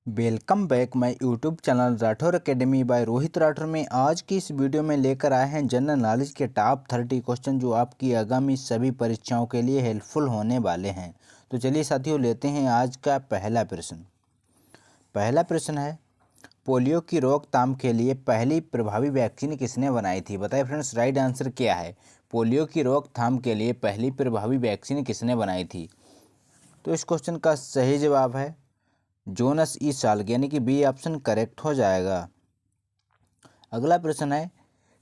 Welcome back my YouTube channel Rathore academy by Rohit Rathore में। आज की इस वीडियो में लेकर आए हैं जनरल नॉलेज के टॉप 30 क्वेश्चन जो आपकी आगामी सभी परीक्षाओं के लिए हेल्पफुल होने वाले हैं। तो चलिए साथियों, लेते हैं आज का पहला प्रश्न। पहला प्रश्न है, पोलियो की रोकथाम के लिए पहली प्रभावी वैक्सीन किसने बनाई थी? बताइए फ्रेंड्स, राइट आंसर क्या है? पोलियो की रोकथाम के लिए पहली प्रभावी वैक्सीन किसने बनाई थी? तो इस क्वेश्चन का सही जवाब है जोनस ई साल्क, यानी कि बी ऑप्शन करेक्ट हो जाएगा। अगला प्रश्न है,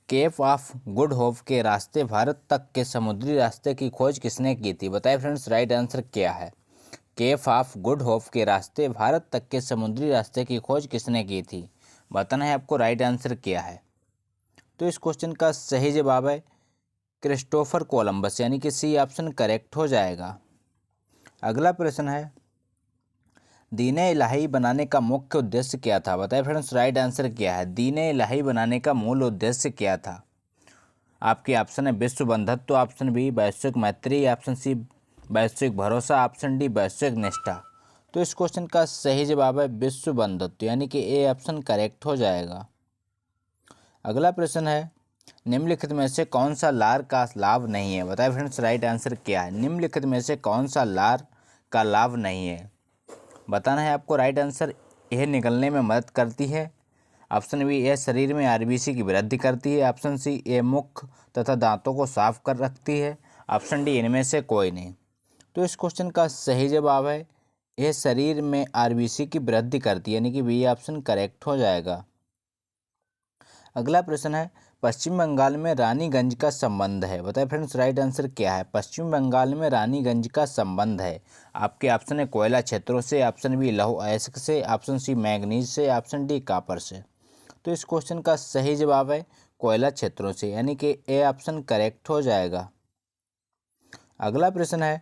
केप ऑफ गुड होप के रास्ते भारत तक के समुद्री रास्ते की खोज किसने की थी? बताइए फ्रेंड्स, राइट आंसर क्या है? केप ऑफ गुड होप के रास्ते भारत तक के समुद्री रास्ते की खोज किसने की थी? बताना है आपको राइट आंसर क्या है। तो इस क्वेश्चन का सही जवाब है क्रिस्टोफर कोलंबस, यानी कि सी ऑप्शन करेक्ट हो जाएगा। अगला प्रश्न है, दीन-ए इलाही बनाने का मुख्य उद्देश्य क्या था? बताइए फ्रेंड्स, राइट आंसर क्या है? दीन-ए इलाही बनाने का मूल उद्देश्य क्या था? आपके ऑप्शन है विश्व बंधुत्व, ऑप्शन बी वैश्विक मैत्री, ऑप्शन सी वैश्विक भरोसा, ऑप्शन डी वैश्विक निष्ठा। तो इस क्वेश्चन का सही जवाब है विश्व बंधुत्व, यानी कि ए ऑप्शन करेक्ट हो जाएगा। अगला प्रश्न है, निम्नलिखित में से कौन सा लार का लाभ नहीं है? बताइए फ्रेंड्स, राइट आंसर क्या है? निम्नलिखित में से कौन सा लार का लाभ नहीं है? बताना है आपको राइट आंसर। यह निकलने में मदद करती है। ऑप्शन बी, यह शरीर में आरबीसी की वृद्धि करती है। ऑप्शन सी, ये मुख तथा दांतों को साफ कर रखती है। ऑप्शन डी, इनमें से कोई नहीं। तो इस क्वेश्चन का सही जवाब है यह शरीर में आरबीसी की वृद्धि करती है, यानी कि बी ऑप्शन करेक्ट हो जाएगा। अगला प्रश्न है, पश्चिम बंगाल में रानीगंज का संबंध है? बताइए फ्रेंड्स, राइट आंसर क्या है? पश्चिम बंगाल में रानीगंज का संबंध है। आपके ऑप्शन है कोयला क्षेत्रों से, ऑप्शन बी लौह अयस्क से, ऑप्शन सी मैंगनीज से, ऑप्शन डी कॉपर से। तो इस क्वेश्चन का सही जवाब है कोयला क्षेत्रों से, यानी कि ए ऑप्शन करेक्ट हो जाएगा। अगला प्रश्न है,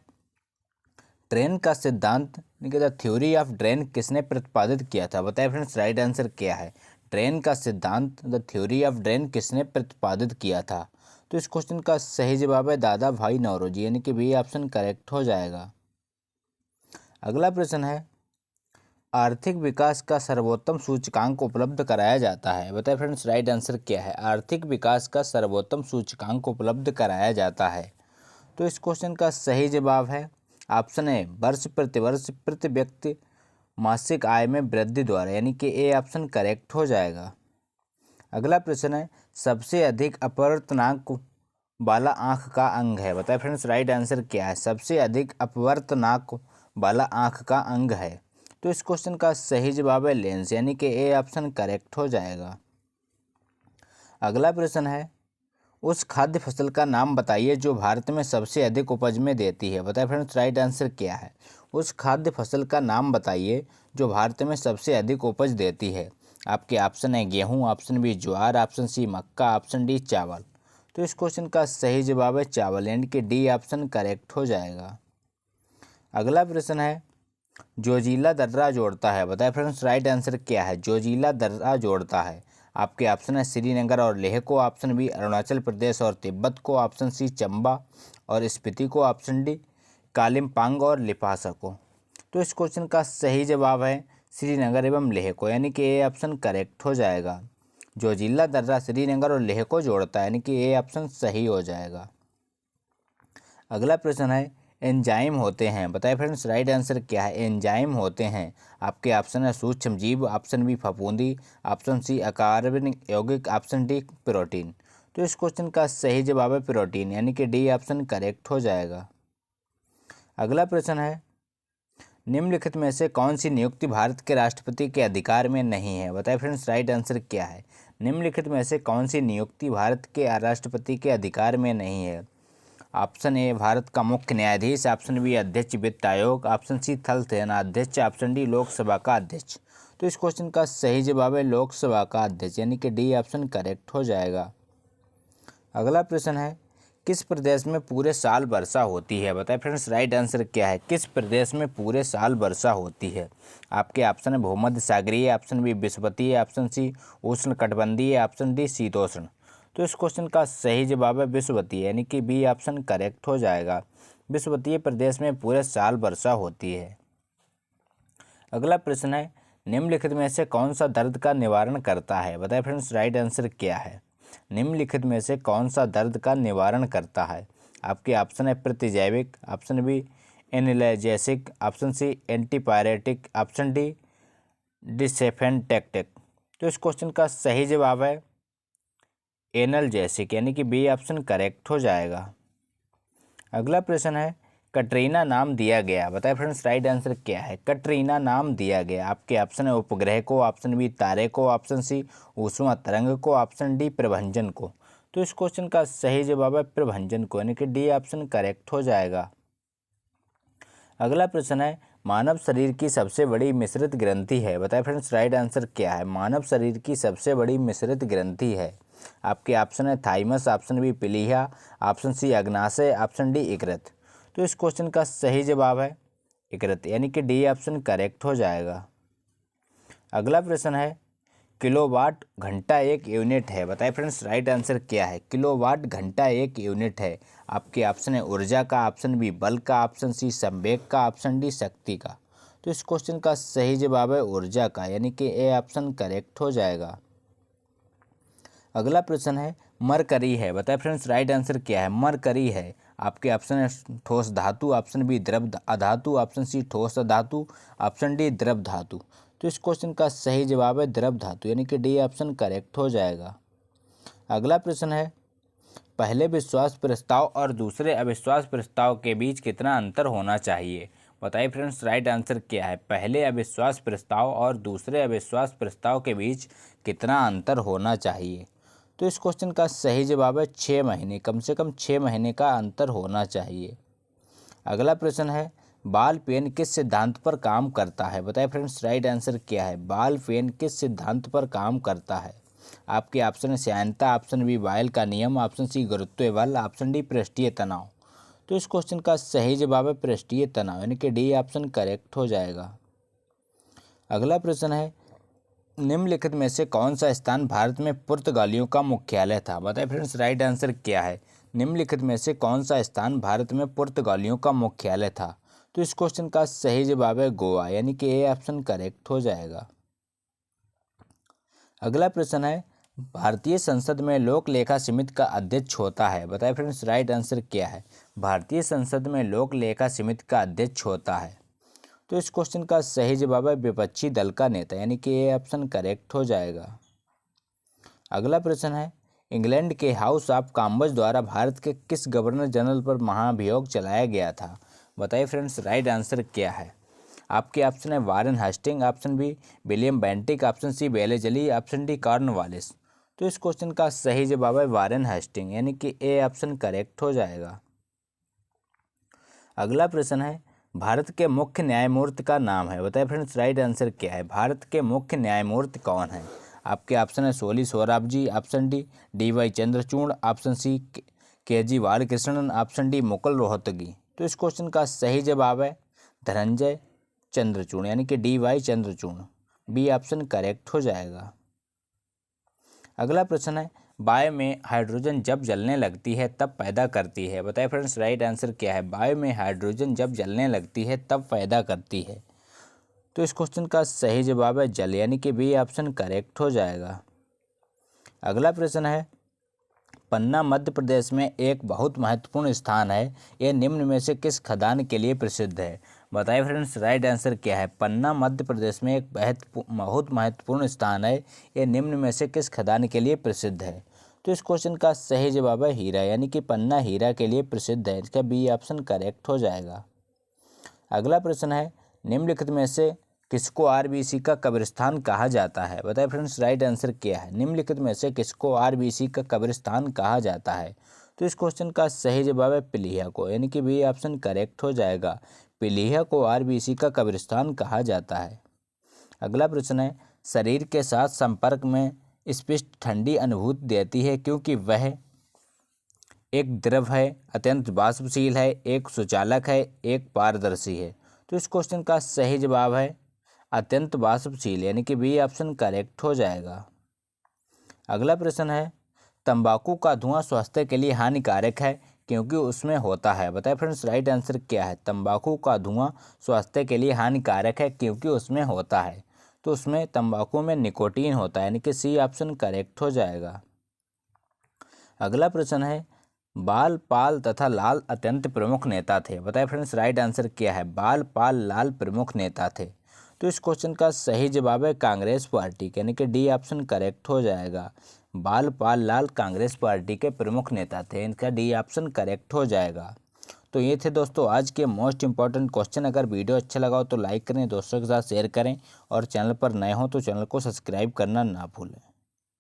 ट्रेन का सिद्धांत द थ्योरी ऑफ ट्रेन किसने प्रतिपादित किया था? बताइए फ्रेंड्स, राइट आंसर क्या है? ट्रेन का सिद्धांत द थ्योरी ऑफ ट्रेन किसने प्रतिपादित किया था? तो इस क्वेश्चन का सही जवाब है दादा भाई नौरोजी, यानी कि बी ऑप्शन करेक्ट हो जाएगा। अगला प्रश्न है, आर्थिक विकास का सर्वोत्तम सूचकांक उपलब्ध कराया जाता है? बताइए फ्रेंड्स, राइट आंसर क्या है? आर्थिक विकास का सर्वोत्तम सूचकांक उपलब्ध कराया जाता है। तो इस क्वेश्चन का सही जवाब है ऑप्शन ए, वर्ष प्रति व्यक्ति मासिक आय में वृद्धि द्वारा, यानी कि ए ऑप्शन करेक्ट हो जाएगा। अगला प्रश्न है, सबसे अधिक अपवर्तनांक वाला आंख का अंग है? बताइए फ्रेंड्स, राइट आंसर क्या है? सबसे अधिक अपवर्तनांक वाला आंख का अंग है। तो इस क्वेश्चन का सही जवाब है लेंस, यानी कि ए ऑप्शन करेक्ट हो जाएगा। अगला प्रश्न है, उस खाद्य फसल का नाम बताइए जो भारत में सबसे अधिक उपज में देती है? बताइए फ्रेंड्स, राइट आंसर क्या है? उस खाद्य फसल का नाम बताइए जो भारत में सबसे अधिक उपज देती है। आपके ऑप्शन है गेहूं, ऑप्शन बी ज्वार, ऑप्शन सी मक्का, ऑप्शन डी चावल। तो इस क्वेश्चन का सही जवाब है चावल, यानी कि डी ऑप्शन करेक्ट हो जाएगा। अगला प्रश्न है, जोजिला दर्रा जोड़ता है? बताइए फ्रेंड्स, राइट आंसर क्या है? जोजिला दर्रा जोड़ता है। आपके ऑप्शन है श्रीनगर और लेह को, ऑप्शन बी अरुणाचल प्रदेश और तिब्बत को, ऑप्शन सी चंबा और स्पीति को, ऑप्शन डी कालिम्पोंग और लिपासा को। तो इस क्वेश्चन का सही जवाब है श्रीनगर एवं लेह को, यानी कि ए ऑप्शन करेक्ट हो जाएगा। जोजिला दर्रा श्रीनगर और लेह को जोड़ता है, यानी कि ए ऑप्शन सही हो जाएगा। अगला प्रश्न है, एंजाइम होते हैं? बताइए फ्रेंड्स, राइट आंसर क्या है? एंजाइम होते हैं। आपके ऑप्शन है सूक्ष्म जीव, ऑप्शन बी फफूंदी, ऑप्शन सी अकार्बनिक यौगिक, ऑप्शन डी प्रोटीन। तो इस क्वेश्चन का सही जवाब है प्रोटीन, यानी कि डी ऑप्शन करेक्ट हो जाएगा। अगला प्रश्न है, निम्नलिखित में से कौन सी नियुक्ति भारत के राष्ट्रपति के अधिकार में नहीं है? बताइए फ्रेंड्स, राइट आंसर क्या है? निम्नलिखित में से कौन सी नियुक्ति भारत के राष्ट्रपति के अधिकार में नहीं है? ऑप्शन ए, भारत का मुख्य न्यायाधीश, ऑप्शन बी अध्यक्ष वित्त आयोग, ऑप्शन सी थल सेनाध्यक्ष, ऑप्शन डी लोकसभा का अध्यक्ष। तो इस क्वेश्चन का सही जवाब है लोकसभा का अध्यक्ष, यानी कि डी ऑप्शन करेक्ट हो जाएगा। अगला प्रश्न है, किस प्रदेश में पूरे साल वर्षा होती है? बताइए फ्रेंड्स, राइट आंसर क्या है? किस प्रदेश में पूरे साल वर्षा होती है? आपके ऑप्शन है भूमध्य सागरीय, ऑप्शन बी विषुवतीय, ऑप्शन सी उष्णकटिबंधीय, ऑप्शन डी शीतोष्ण। तो इस क्वेश्चन का सही जवाब है विषुवतीय, यानी कि बी ऑप्शन करेक्ट हो जाएगा। विषुवतीय प्रदेश में पूरे साल वर्षा होती है। अगला प्रश्न है, निम्नलिखित में से कौन सा दर्द का निवारण करता है? बताइए फ्रेंड्स, राइट आंसर क्या है? निम्नलिखित में से कौन सा दर्द का निवारण करता है? आपके ऑप्शन है प्रतिजैविक, option B analgesic, option C antipyretic, option D disinfectant. तो इस क्वेश्चन का सही जवाब है एनाल्जेसिक, यानी कि बी ऑप्शन करेक्ट हो जाएगा। अगला प्रश्न है कटरीना नाम दिया गया। बताए फ्रेंड्स, राइट आंसर क्या है? कटरीना नाम दिया गया। आपके ऑप्शन है उपग्रह को, ऑप्शन बी तारे को, ऑप्शन सी ऊष्मा तरंग को, ऑप्शन डी प्रभंजन को। तो इस क्वेश्चन का सही जवाब है प्रभंजन को, यानी कि डी ऑप्शन करेक्ट हो जाएगा। अगला प्रश्न है मानव शरीर की सबसे बड़ी मिश्रित ग्रंथि है। बताए फ्रेंड्स, राइट आंसर क्या है? मानव शरीर की सबसे बड़ी मिश्रित ग्रंथि है। आपके ऑप्शन है थाइमस, ऑप्शन बी प्लीहा, ऑप्शन सी अग्नाशय, ऑप्शन डी यकृत। तो इस क्वेश्चन का सही जवाब है यकृत, यानी कि डी ऑप्शन करेक्ट हो जाएगा। अगला प्रश्न है किलोवाट घंटा एक यूनिट है। बताइए फ्रेंड्स, राइट आंसर क्या है? किलोवाट घंटा एक यूनिट है। आपके ऑप्शन है ऊर्जा का, ऑप्शन बी बल का, ऑप्शन सी संवेग का, ऑप्शन डी शक्ति का। तो इस क्वेश्चन का सही जवाब है ऊर्जा का, यानी कि ए ऑप्शन करेक्ट हो जाएगा। अगला प्रश्न है मरकरी है। बताइए फ्रेंड्स, राइट आंसर क्या है? मरकरी है। आपके ऑप्शन है ठोस धातु, ऑप्शन बी द्रव अधातु, ऑप्शन सी ठोस धातु, ऑप्शन डी द्रव धातु। तो इस क्वेश्चन का सही जवाब है द्रव धातु, यानी कि डी ऑप्शन करेक्ट हो जाएगा। अगला प्रश्न है पहले विश्वास प्रस्ताव और दूसरे अविश्वास प्रस्ताव के बीच कितना अंतर होना चाहिए? बताइए फ्रेंड्स, राइट आंसर क्या है? पहले अविश्वास प्रस्ताव और दूसरे अविश्वास प्रस्ताव के बीच कितना अंतर होना चाहिए? तो इस क्वेश्चन का सही जवाब है 6 महीने, कम से कम 6 महीने का अंतर होना चाहिए। अगला प्रश्न है बाल पेन किस सिद्धांत पर काम करता है? बताइए फ्रेंड्स, राइट आंसर क्या है? बाल पेन किस सिद्धांत पर काम करता है? आपके ऑप्शन है श्यानता, ऑप्शन बी बायल का नियम, ऑप्शन सी गुरुत्व बल, ऑप्शन डी पृष्ठीय तनाव। तो इस क्वेश्चन का सही जवाब है पृष्ठीय तनाव, यानी कि डी ऑप्शन करेक्ट हो जाएगा। अगला प्रश्न है निम्नलिखित में से कौन सा स्थान भारत में पुर्तगालियों का मुख्यालय था? बताइए फ्रेंड्स, राइट आंसर क्या है? निम्नलिखित में से कौन सा स्थान भारत में पुर्तगालियों का मुख्यालय था? तो इस क्वेश्चन का सही जवाब है गोवा, यानी कि ए ऑप्शन करेक्ट हो जाएगा। अगला प्रश्न है भारतीय संसद में लोक लेखा समिति का अध्यक्ष होता है। बताइए फ्रेंड्स, राइट आंसर क्या है? भारतीय संसद में लोक लेखा समिति का अध्यक्ष होता है। तो इस क्वेश्चन का सही जवाब है विपक्षी दल का नेता, यानी कि ये ऑप्शन करेक्ट हो जाएगा। अगला प्रश्न है इंग्लैंड के हाउस ऑफ कॉमन्स द्वारा भारत के किस गवर्नर जनरल पर महाभियोग चलाया गया था? बताइए फ्रेंड्स, राइट आंसर क्या है? आपके ऑप्शन है Warren Hasting, option B William Bentinck, option C Wellesley, option D Cornwallis. तो इस क्वेश्चन का सही जवाब है वारेन हेस्टिंग, यानी कि ए ऑप्शन करेक्ट हो जाएगा। अगला प्रश्न है भारत के मुख्य न्यायमूर्ति का नाम है। बताइए फ्रेंड्स, राइट आंसर क्या है? भारत के मुख्य न्यायमूर्ति कौन है? आपके ऑप्शन है Soli Sorabjee, option D Y Chandrachud, option C K G Balakrishnan, option D Mukul Rohatgi. तो इस क्वेश्चन का सही जवाब है धनंजय चंद्रचूड़, यानी कि D Y Chandrachud. B option correct हो जाएगा। अगला प्रश्न है वायु में हाइड्रोजन जब जलने लगती है तब पैदा करती है। बताइए फ्रेंड्स, राइट आंसर क्या है? वायु में हाइड्रोजन जब जलने लगती है तब पैदा करती है। तो इस क्वेश्चन का सही जवाब है जल, यानी कि बी ऑप्शन करेक्ट हो जाएगा। अगला प्रश्न है पन्ना मध्य प्रदेश में एक बहुत महत्वपूर्ण स्थान है, यह निम्न में से किस खदान के लिए प्रसिद्ध है? बताइए फ्रेंड्स, राइट आंसर क्या है? पन्ना मध्य प्रदेश में एक बहुत महत्वपूर्ण स्थान है, यह निम्न में से किस खदान के लिए प्रसिद्ध है? तो इस क्वेश्चन का सही जवाब है हीरा, यानी कि पन्ना हीरा के लिए प्रसिद्ध है। इसका बी ऑप्शन करेक्ट हो जाएगा। अगला प्रश्न है निम्नलिखित में से किसको आरबीसी का कब्रिस्तान कहा जाता है? बताइए फ्रेंड्स, राइट आंसर क्या है? निम्नलिखित में से किसको आरबीसी का कब्रिस्तान कहा जाता है? तो इस क्वेश्चन का सही जवाब है पिलीहा को, यानी कि बी ऑप्शन करेक्ट हो जाएगा। पिलीहा को आरबीसी का कब्रिस्तान कहा जाता है। अगला प्रश्न है शरीर के साथ संपर्क में स्पष्ट ठंडी अनुभूति देती है क्योंकि वह एक द्रव है, अत्यंत वाष्पशील है, एक सुचालक है, एक पारदर्शी है। तो इस क्वेश्चन का सही जवाब है अत्यंत वाष्पशील, यानी कि बी ऑप्शन करेक्ट हो जाएगा। अगला प्रश्न है तंबाकू का धुआं स्वास्थ्य के लिए हानिकारक है क्योंकि उसमें होता है। बताइए फ्रेंड्स, राइट आंसर क्या है? तंबाकू का धुआं स्वास्थ्य के लिए हानिकारक है क्योंकि उसमें होता है। तो उसमें तंबाकू में निकोटीन होता है, यानी कि सी ऑप्शन करेक्ट हो जाएगा। अगला प्रश्न है, बाल पाल तथा लाल अत्यंत प्रमुख नेता थे। बताइए फ्रेंड्स राइट आंसर क्या है। बाल पाल लाल प्रमुख नेता थे। तो इस क्वेश्चन का सही जवाब है कांग्रेस पार्टी, यानी कि डी ऑप्शन करेक्ट हो जाएगा। बाल पाल लाल कांग्रेस पार्टी के प्रमुख नेता थे, इनका डी ऑप्शन करेक्ट हो जाएगा। तो ये थे दोस्तों आज के मोस्ट इंपॉर्टेंट क्वेश्चन। अगर वीडियो अच्छा लगा हो तो लाइक करें, दोस्तों के साथ शेयर करें और चैनल पर नए हो तो चैनल को सब्सक्राइब करना ना भूलें।